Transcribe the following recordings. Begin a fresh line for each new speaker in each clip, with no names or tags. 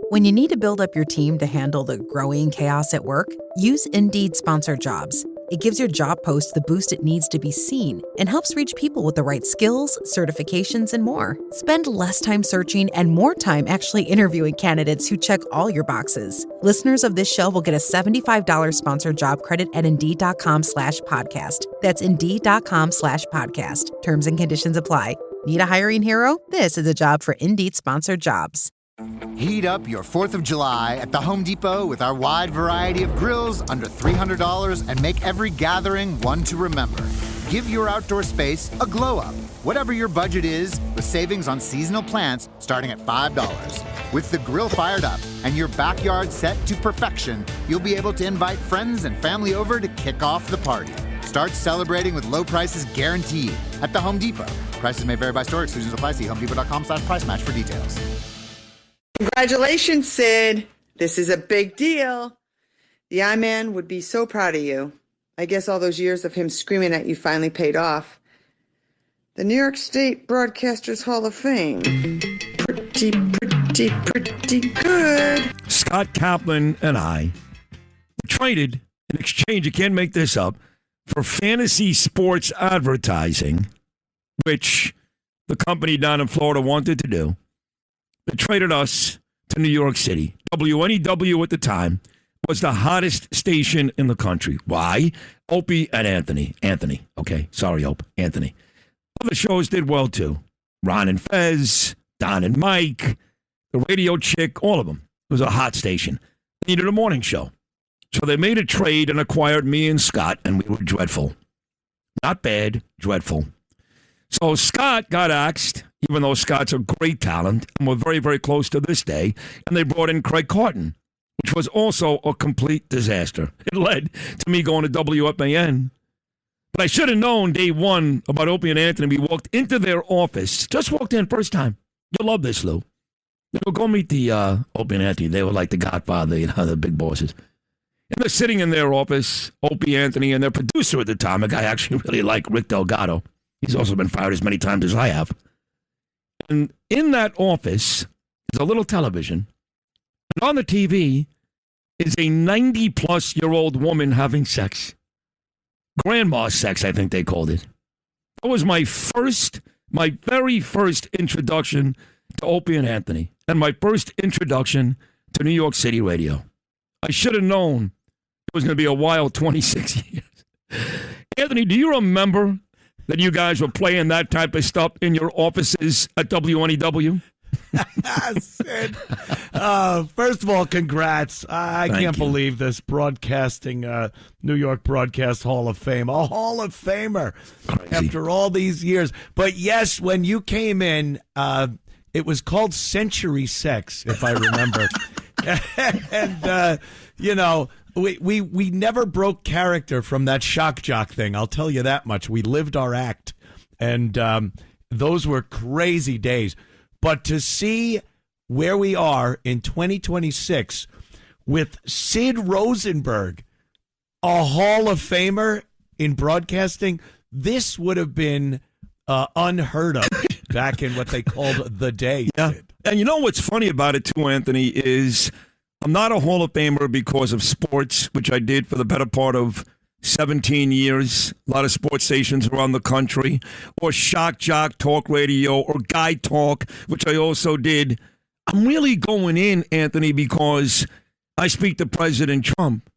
When you need to build up your team to handle the growing chaos at work, use Indeed Sponsored Jobs. It gives your job post the boost it needs to be seen and helps reach people with the right skills, certifications, and more. Spend less time searching and more time actually interviewing candidates who check all your boxes. Listeners of this show will get a $75 sponsored job credit at Indeed.com/podcast. That's Indeed.com/podcast. Terms and conditions apply. Need a hiring hero? This is a job for Indeed Sponsored Jobs.
Heat up your 4th of July at the Home Depot with our wide variety of grills under $300 and make every gathering one to remember. Give your outdoor space a glow up. Whatever your budget is, with savings on seasonal plants starting at $5. With the grill fired up and your backyard set to perfection, you'll be able to invite friends and family over to kick off the party. Start celebrating with low prices guaranteed at the Home Depot. Prices may vary by store. Exclusions apply. See HomeDepot.com/price match for details.
Congratulations, Sid. This is a big deal. The I-Man would be so proud of you. I guess all those years of him screaming at you finally paid off. The New York State Broadcasters Hall of Fame. Pretty good.
Scott Kaplan and I traded in exchange, you can't make this up, for fantasy sports advertising, which the company down in Florida wanted to do. They traded us to New York City. WNEW at the time was the hottest station in the country. Why? Opie and Anthony. Anthony. Okay. Sorry, Opie. Anthony. Other shows did well, too. Ron and Fez, Don and Mike, the radio chick, all of them. It was a hot station. They needed a morning show. So they made a trade and acquired me and Scott, and we were dreadful. Not bad, dreadful. So Scott got axed, even though Scott's a great talent, and we're very, very close to this day, and they brought in Craig Carton, which was also a complete disaster. It led to me going to WFAN. But I should have known day one about Opie and Anthony. We walked into their office, just walked in first time. You'll love this, Lou. We'll go meet the Opie and Anthony. They were like the Godfather, the big bosses. And they're sitting in their office, Opie, Anthony, and their producer at the time, a guy I actually really like, Rick Delgado. He's also been fired as many times as I have. And in that office is a little television. And on the TV is a 90-plus-year-old woman having sex. Grandma sex, I think they called it. That was my very first introduction to Opie and Anthony. And my first introduction to New York City radio. I should have known it was going to be a wild 26 years. Anthony, do you remember that you guys were playing that type of stuff in your offices at WNEW?
Sid, first of all, congrats. I can't believe this, broadcasting New York Broadcast Hall of Fame. A Hall of Famer. Crazy. After all these years. But yes, when you came in, it was called Century Sex, if I remember. And, we never broke character from that shock jock thing. I'll tell you that much. We lived our act. And those were crazy days. But to see where we are in 2026 with Sid Rosenberg, a Hall of Famer in broadcasting, this would have been unheard of back in what they called the day.
Yeah. And you know what's funny about it, too, Anthony, is I'm not a Hall of Famer because of sports, which I did for the better part of 17 years, a lot of sports stations around the country, or Shock Jock Talk Radio, or Guy Talk, which I also did. I'm really going in, Anthony, because I speak to President Trump,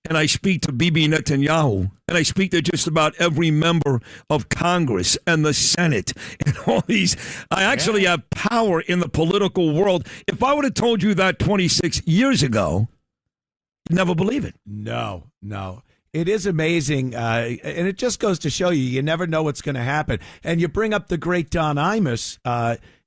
and I speak to Bibi Netanyahu, and I speak to just about every member of Congress and the Senate, and all these. I actually have power in the political world. If I would have told you that 26 years ago, you'd never believe it.
No. It is amazing, and it just goes to show you never know what's going to happen. And you bring up the great Don Imus.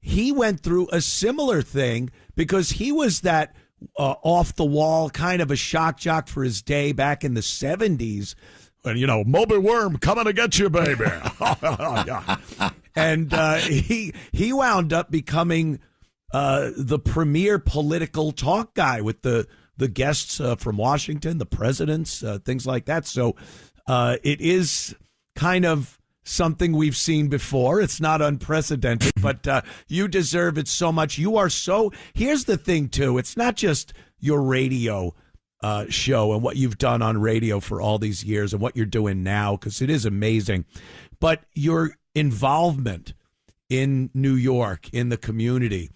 He went through a similar thing because he was that off-the-wall kind of a shock jock for his day back in the 70s. And, Moby Worm coming to get you, baby. And he wound up becoming the premier political talk guy with the guests from Washington, the presidents, things like that. So it is kind of something we've seen before. It's not unprecedented, but you deserve it so much. You are so. Here's the thing, too. It's not just your radio show and what you've done on radio for all these years and what you're doing now, because it is amazing. But your involvement in New York, in the community,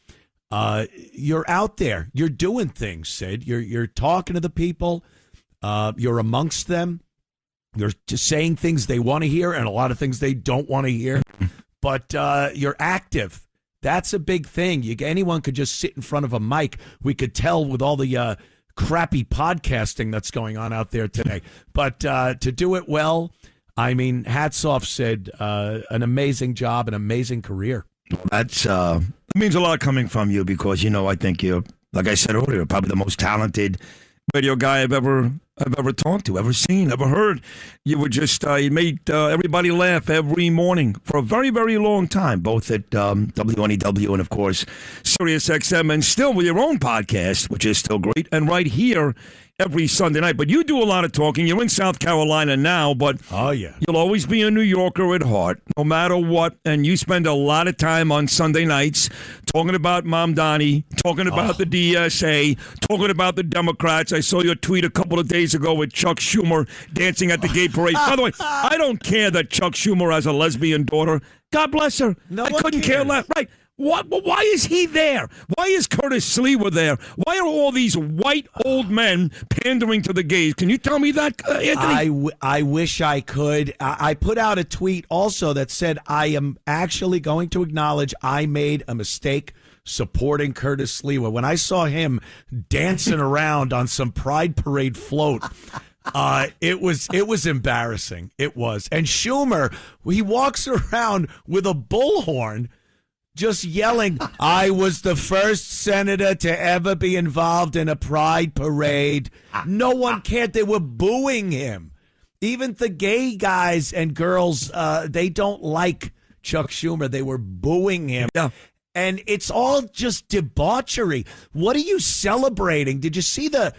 you're out there. You're doing things, Sid. You're talking to the people. You're amongst them. You're just saying things they want to hear and a lot of things they don't want to hear. But you're active. That's a big thing. Anyone could just sit in front of a mic. We could tell with all the crappy podcasting that's going on out there today. But to do it well, I mean, hats off, Sid. An amazing job, an amazing career.
That means a lot coming from you because, I think you're, like I said earlier, probably the most talented radio guy I've ever talked to, ever seen, ever heard. You were just, you made everybody laugh every morning for a very, very long time, both at WNEW and, of course, Sirius XM, and still with your own podcast, which is still great, and right here every Sunday night. But you do a lot of talking. You're in South Carolina now, but you'll always be a New Yorker at heart, no matter what. And you spend a lot of time on Sunday nights talking about Mom Donnie, talking about the DSA, talking about the Democrats. I saw your tweet a couple of days ago with Chuck Schumer dancing at the gay parade. By the way, I don't care that Chuck Schumer has a lesbian daughter. God bless her.
No,
I couldn't care less. Right. Why is he there? Why is Curtis Sliwa there? Why are all these white old men pandering to the gays? Can you tell me that, Anthony?
I wish I could. I put out a tweet also that said I am actually going to acknowledge I made a mistake supporting Curtis Sliwa. When I saw him dancing around on some Pride Parade float, it was embarrassing. It was. And Schumer, he walks around with a bullhorn, just yelling, I was the first senator to ever be involved in a pride parade. No one cared. They were booing him. Even the gay guys and girls, they don't like Chuck Schumer. They were booing him.
Yeah.
And it's all just debauchery. What are you celebrating? Did you see the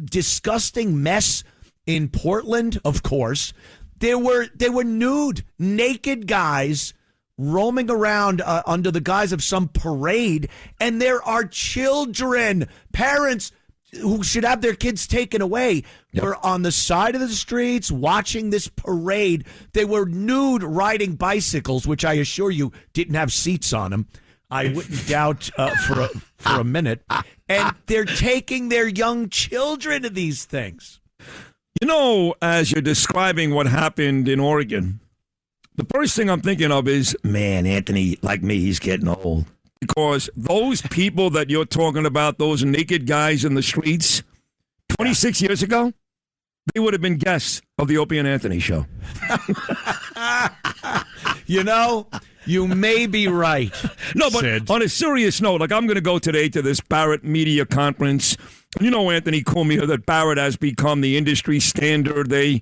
disgusting mess in Portland? Of course. They were nude, naked guys roaming around under the guise of some parade, and there are children, parents who should have their kids taken away.
Yep.
Were on the side of the streets watching this parade. They were nude riding bicycles, which I assure you didn't have seats on them. I wouldn't doubt for a minute. And they're taking their young children to these things.
As you're describing what happened in Oregon, the first thing I'm thinking of is, man, Anthony, like me, he's getting old. Because those people that you're talking about, those naked guys in the streets, 26 years ago, they would have been guests of the Opie and Anthony show.
You may be right.
No, but
Sid,
on a serious note, like I'm going to go today to this Barrett Media Conference. Anthony Cumia, that Barrett has become the industry standard. They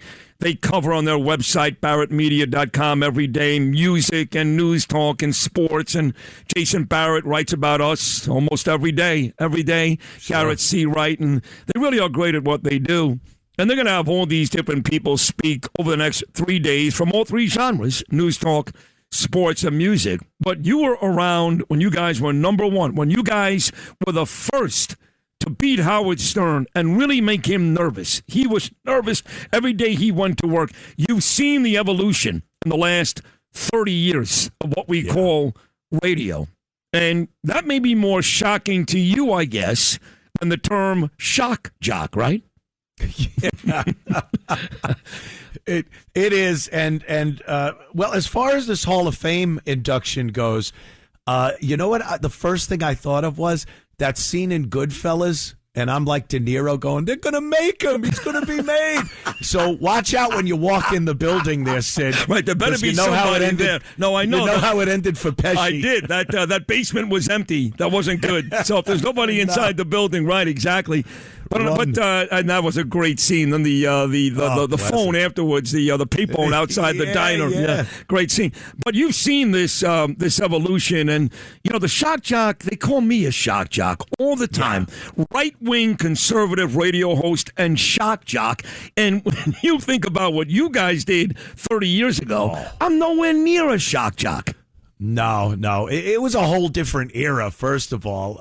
cover on their website, barrettmedia.com, every day, music and news talk and sports. And Jason Barrett writes about us almost every day. Sure. Garrett C. Wright. And they really are great at what they do. And they're going to have all these different people speak over the next 3 days from all three genres, news talk, sports, and music. But you were around when you guys were number one, when you guys were the first to beat Howard Stern and really make him nervous. He was nervous every day he went to work. You've seen the evolution in the last 30 years of what we call radio. And that may be more shocking to you, I guess, than the term shock jock, right?
Yeah. It is. And well, as far as this Hall of Fame induction goes, you know what? The first thing I thought of was that scene in Goodfellas, and I'm like De Niro going, they're going to make him. He's going to be made. So watch out when you walk in the building there, Sid.
Right, there better be somebody in there. No, I know.
You know how it ended for Pesci.
I did. That basement was empty. That wasn't good. So if there's nobody inside the building, right, exactly. And that was a great scene. Then the phone afterwards, the payphone outside the diner. Yeah, great scene. But you've seen this evolution, and the shock jock. They call me a shock jock all the time. Yeah. Right wing conservative radio host and shock jock. And when you think about what you guys did 30 years ago, I'm nowhere near a shock jock.
No. It was a whole different era. First of all.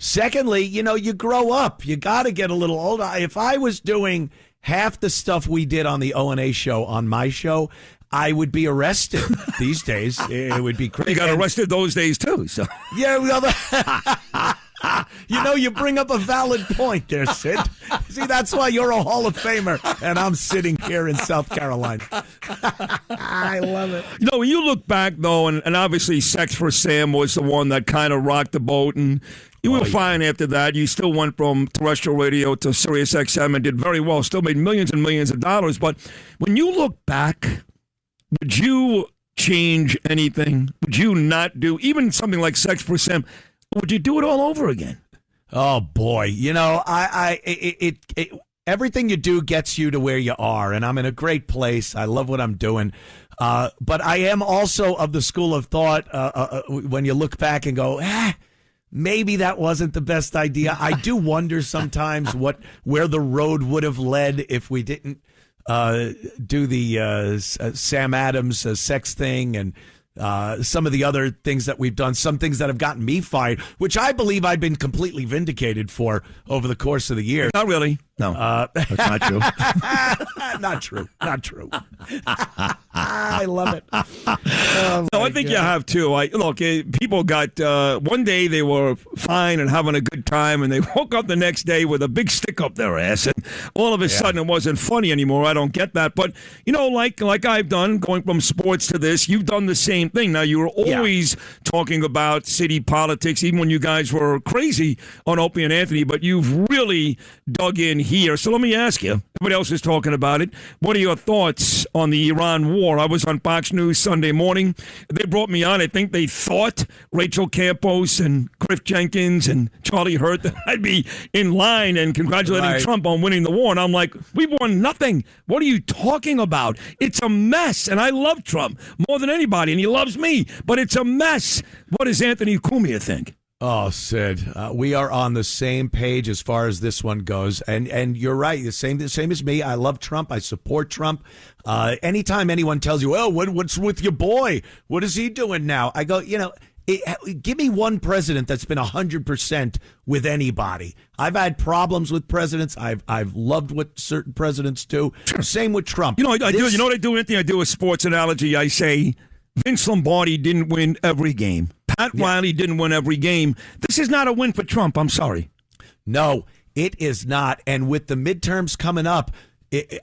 Secondly, you grow up. You got to get a little older. If I was doing half the stuff we did on the O&A show on my show, I would be arrested these days. It would be crazy.
You got arrested those days, too. So.
Yeah, you bring up a valid point there, Sid. See, that's why you're a Hall of Famer, and I'm sitting here in South Carolina. I love it.
When you look back, though, and obviously Sex for Sam was the one that kind of rocked the boat, and you were fine after that. You still went from terrestrial radio to Sirius XM and did very well, still made millions and millions of dollars. But when you look back, would you change anything? Would you not do even something like Sex for Sam? Would you do it all over again?
Oh boy, everything you do gets you to where you are, and I'm in a great place. I love what I'm doing, but I am also of the school of thought when you look back and go, maybe that wasn't the best idea. I do wonder sometimes where the road would have led if we didn't do the Sam Adams sex thing and some of the other things that we've done, some things that have gotten me fired, which I believe I've been completely vindicated for over the course of the year.
Not really. No, that's not true.
Not true. I love it. Oh,
no, I think you have too. People got one day they were fine and having a good time, and they woke up the next day with a big stick up their ass, and all of a sudden it wasn't funny anymore. I don't get that, but like I've done, going from sports to this, you've done the same thing. Now you were always talking about city politics, even when you guys were crazy on Opie and Anthony, but you've really dug in here. So let me ask you, everybody else is talking about it. What are your thoughts on the Iran war? I was on Fox News Sunday morning. They brought me on. I think they thought Rachel Campos and Cliff Jenkins and Charlie Hurt that I'd be in line and congratulating Trump on winning the war. And I'm like, we won nothing. What are you talking about? It's a mess. And I love Trump more than anybody, and he loves me. But it's a mess. What does Anthony Cumia think?
Oh, Sid, we are on the same page as far as this one goes, and you're right. The same as me. I love Trump. I support Trump. Anytime anyone tells you, "Oh, what's with your boy? What is he doing now?" I go, give me one president that's been 100% with anybody. I've had problems with presidents. I've loved what certain presidents do. Same with Trump.
I do. You know what I do, Anthony? I do a sports analogy. I say Vince Lombardi didn't win every game. Pat Riley didn't win every game. This is not a win for Trump. I'm sorry.
No, it is not. And with the midterms coming up,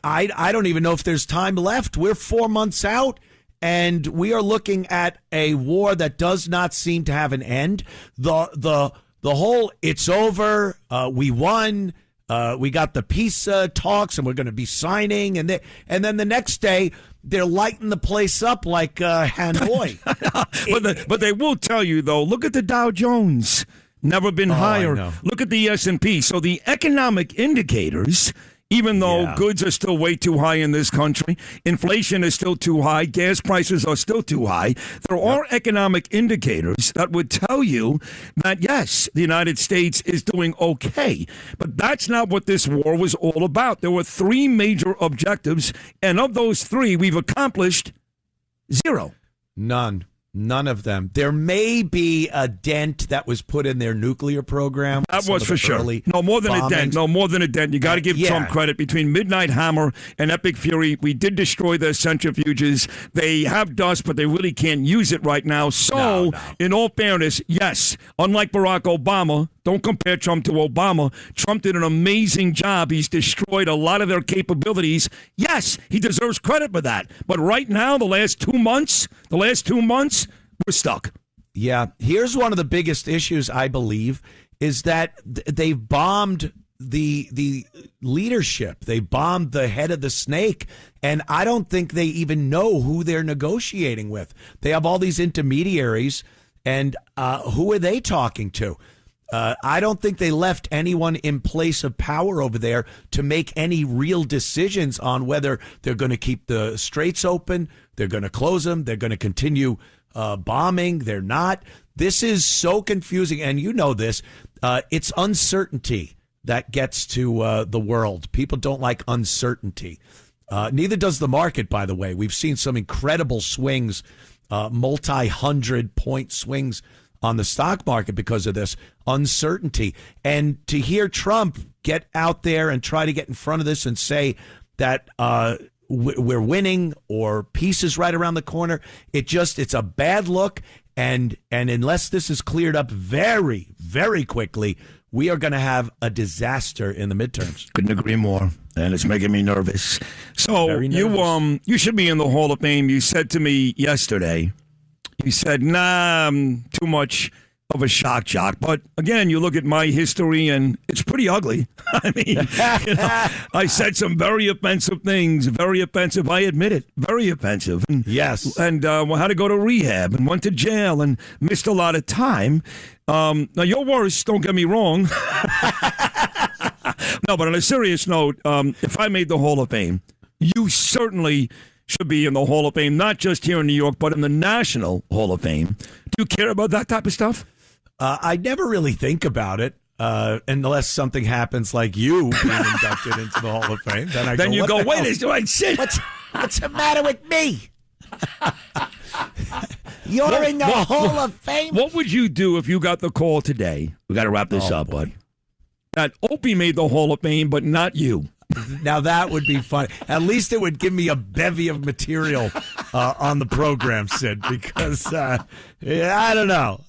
I don't even know if there's time left. We're 4 months out, and we are looking at a war that does not seem to have an end. The whole it's over. We won. We got the peace talks, and we're going to be signing, and then the next day they're lighting the place up like Hanoi.
But they will tell you though. Look at the Dow Jones, never been higher. Look at the S&P. So the economic indicators. Even though goods are still way too high in this country, inflation is still too high, gas prices are still too high, there are economic indicators that would tell you that, yes, the United States is doing okay. But that's not what this war was all about. There were three major objectives, and of those three, we've accomplished zero.
None of them. There may be a dent that was put in their nuclear program.
That was for sure. No, more than a dent. No, more than a dent. You got to give Trump credit. Between Midnight Hammer and Epic Fury, we did destroy their centrifuges. They have dust, but they really can't use it right now. So, in all fairness, yes, unlike Barack Obama, don't compare Trump to Obama. Trump did an amazing job. He's destroyed a lot of their capabilities. Yes, he deserves credit for that. But right now, the last 2 months, we're stuck.
Yeah. Here's one of the biggest issues, I believe, is that they've bombed the leadership. They bombed the head of the snake, and I don't think they even know who they're negotiating with. They have all these intermediaries, and who are they talking to? I don't think they left anyone in place of power over there to make any real decisions on whether they're going to keep the straits open, they're going to close them, they're going to continue bombing, they're not. This is so confusing, and you know this. It's uncertainty that gets to the world. People don't like uncertainty. Neither does the market, by the way. We've seen some incredible swings, multi-100-point swings on the stock market because of this uncertainty. And to hear Trump get out there and try to get in front of this and say that we're winning or peace is right around the corner, it's a bad look. And unless this is cleared up very, very quickly, we are going to have a disaster in the midterms.
Couldn't agree more. And it's making me nervous. So you should be in the Hall of Fame. You said to me yesterday, you said, nah, I'm too much of a shock jock. But again, you look at my history and it's pretty ugly. I mean, I said some very offensive things, very offensive. I admit it, very offensive. And,
yes.
And had to go to rehab and went to jail and missed a lot of time. Now, you're worse, don't get me wrong. No, but on a serious note, if I made the Hall of Fame, you certainly should be in the Hall of Fame, not just here in New York, but in the National Hall of Fame. Do you care about that type of stuff?
I never really think about it unless something happens like you being inducted into the Hall of Fame. Then
you go, wait, shit.
What's the matter with me? You're in the Hall of Fame.
What would you do if you got the call today? We got to wrap this up, bud. That Opie made the Hall of Fame, but not you.
Now that would be funny. At least it would give me a bevy of material on the program, Sid, because I don't know.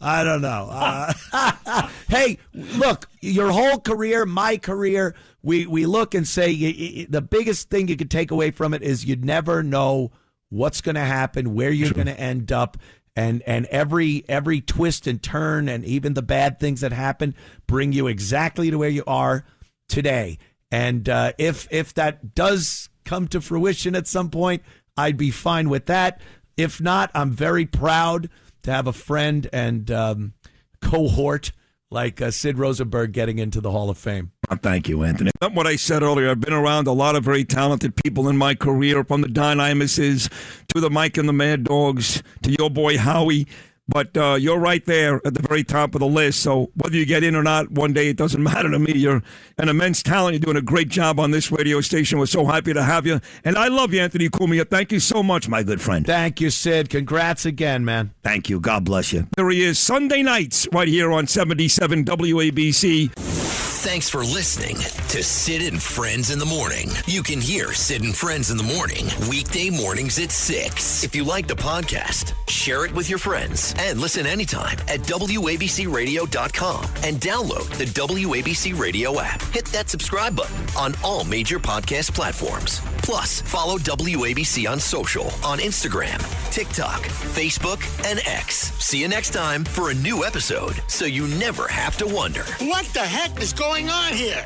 Hey, look, your whole career, my career, we look and say the biggest thing you could take away from it is you never know what's going to happen, where you're going to end up. And every twist and turn and even the bad things that happen bring you exactly to where you are today. And if that does come to fruition at some point, I'd be fine with that. If not, I'm very proud to have a friend and cohort like Sid Rosenberg getting into the Hall of Fame.
Thank you, Anthony. What I said earlier, I've been around a lot of very talented people in my career, from the Don Imuses to the Mike and the Mad Dogs to your boy Howie. But you're right there at the very top of the list. So whether you get in or not one day, it doesn't matter to me. You're an immense talent. You're doing a great job on this radio station. We're so happy to have you. And I love you, Anthony Cumia. Thank you so much, my good friend.
Thank you, Sid. Congrats again, man.
Thank you. God bless you. There he is, Sunday nights right here on 77 WABC.
Thanks for listening to Sid and Friends in the Morning. You can hear Sid and Friends in the Morning weekday mornings at 6. If you like the podcast, share it with your friends and listen anytime at WABCRadio.com and download the WABC Radio app. Hit that subscribe button on all major podcast platforms. Plus, follow WABC on social on Instagram, TikTok, Facebook, and X. See you next time for a new episode so you never have to wonder.
What the heck is going on here?